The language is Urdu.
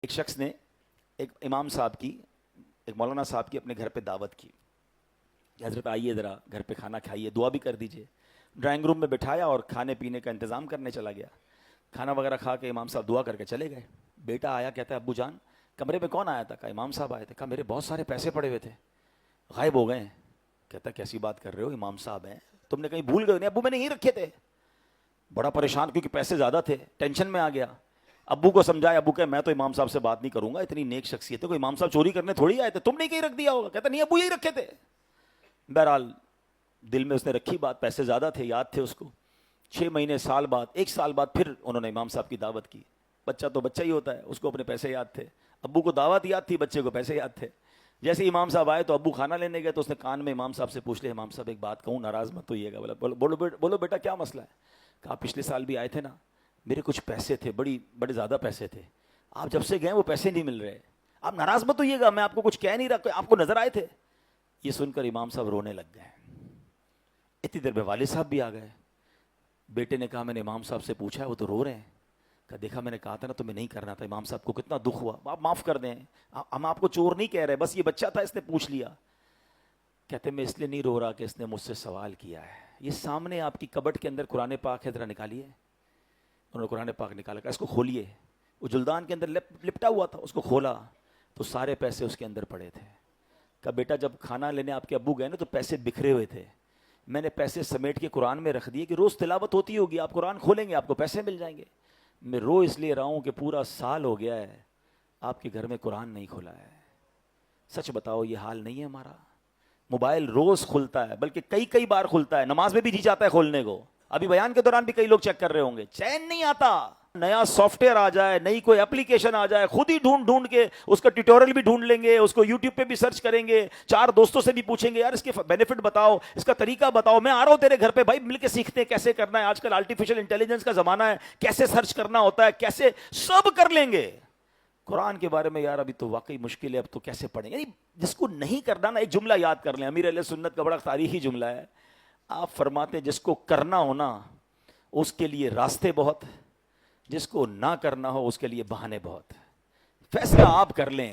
ایک شخص نے ایک امام صاحب کی، ایک مولانا صاحب کی اپنے گھر پہ دعوت کی کہ حضرت آئیے ذرا گھر پہ کھانا کھائیے، دعا بھی کر دیجئے۔ ڈرائنگ روم میں بٹھایا اور کھانے پینے کا انتظام کرنے چلا گیا۔ کھانا وغیرہ کھا کے امام صاحب دعا کر کے چلے گئے۔ بیٹا آیا، کہتا ہے ابو جان کمرے میں کون آیا تھا؟ کہا امام صاحب آئے تھے۔ کہا میرے بہت سارے پیسے پڑے ہوئے تھے، غائب ہو گئے ہیں۔ کہتا کیسی بات کر رہے ہو، امام صاحب ہیں، تم نے کہیں بھول گئے؟ نہیں ابو میں نے یہیں رکھے تھے۔ بڑا پریشان کیونکہ پیسے زیادہ تھے، ٹینشن میں آ گیا۔ ابو کو سمجھایا، ابو کہ میں تو امام صاحب سے بات نہیں کروں گا، اتنی نیک شخصیت ہے، کوئی امام صاحب چوری کرنے تھوڑی آئے تھے، تم نے کہیں رکھ دیا ہوگا۔ کہتا نہیں ابو یہی رکھے تھے۔ بہرحال دل میں اس نے رکھی بات، پیسے زیادہ تھے، یاد تھے اس کو۔ 6 مہینے، سال بعد، 1 سال بعد پھر انہوں نے امام صاحب کی دعوت کی۔ بچہ تو بچہ ہی ہوتا ہے، اس کو اپنے پیسے یاد تھے، ابو کو دعوت یاد تھی، بچے کو پیسے یاد تھے۔ جیسے امام صاحب آئے تو ابو کھانا لینے گئے تو اس نے کان میں امام صاحب سے پوچھ لیا، امام صاحب ایک بات کہوں، ناراض مت ہوئیے گا۔ بولو بیٹا کیا مسئلہ ہے؟ کہا پچھلے سال بھی آئے تھے نا، میرے کچھ پیسے تھے، بڑے زیادہ پیسے تھے، آپ جب سے گئے وہ پیسے نہیں مل رہے، آپ ناراض مت ہوئیے گا، میں آپ کو کچھ کہہ نہیں رہا، آپ کو نظر آئے تھے۔ یہ سن کر امام صاحب رونے لگ گئے۔ اتنی دیر میں والد صاحب بھی آ گئے۔ بیٹے نے کہا میں نے امام صاحب سے پوچھا ہے، وہ تو رو رہے ہیں۔ کہا دیکھا میں نے کہا تھا نا تمہیں نہیں کرنا تھا، امام صاحب کو کتنا دکھ ہوا، آپ معاف کر دیں، ہم آپ کو چور نہیں کہہ رہے، بس یہ بچہ تھا اس نے پوچھ لیا۔ کہتے میں اس لیے نہیں رو رہا کہ اس نے مجھ سے سوال کیا ہے۔ یہ سامنے آپ کی کبٹ کے اندر قرآن پاک ہے، ذرا نکالیے۔ انہوں نے قرآن پاک نکالا، کہا اس کو کھولیے۔ وہ جلدان کے اندر لپٹا ہوا تھا، اس کو کھولا تو سارے پیسے اس کے اندر پڑے تھے۔ کہا بیٹا جب کھانا لینے آپ کے ابو گئے نا تو پیسے بکھرے ہوئے تھے، میں نے پیسے سمیٹ کے قرآن میں رکھ دیے کہ روز تلاوت ہوتی ہوگی، آپ قرآن کھولیں گے آپ کو پیسے مل جائیں گے۔ میں رو اس لیے رہا ہوں کہ پورا سال ہو گیا ہے آپ کے گھر میں قرآن نہیں کھلا ہے۔ سچ بتاؤ یہ حال نہیں ہے ہمارا؟ موبائل روز کھلتا ہے، بلکہ کئی بار کھلتا ہے، نماز میں بھی جی چاہتا ہے کھولنے کو۔ ابھی بیان کے دوران بھی کئی لوگ چیک کر رہے ہوں گے، چین نہیں آتا۔ نیا سافٹ ویئر آ جائے، نئی کوئی اپلیکیشن آ جائے، خود ہی ڈھونڈ کے اس کا ٹیوٹوریل بھی ڈھونڈ لیں گے، اس کو یوٹیوب پہ بھی سرچ کریں گے، 4 دوستوں سے بھی پوچھیں گے یار اس کے بینیفٹ بتاؤ، اس کا طریقہ بتاؤ، میں آ رہا ہوں تیرے گھر پہ بھائی، مل کے سیکھتے ہیں کیسے کرنا ہے۔ آج کل آرٹیفیشل انٹیلیجنس کا زمانہ ہے، کیسے سرچ کرنا ہوتا ہے، کیسے سب کر لیں گے۔ قرآن کے بارے میں یار ابھی تو واقعی مشکل ہے، اب تو کیسے پڑھیں؟ یعنی جس کو نہیں کرنا نا، ایک جملہ یاد کر لیں، امیر علیہ سنت کا بڑا تاریخی جملہ ہے۔ آپ فرماتے ہیں جس کو کرنا ہونا اس کے لیے راستے بہت، جس کو نہ کرنا ہو اس کے لیے بہانے بہت۔ فیصلہ آپ کر لیں۔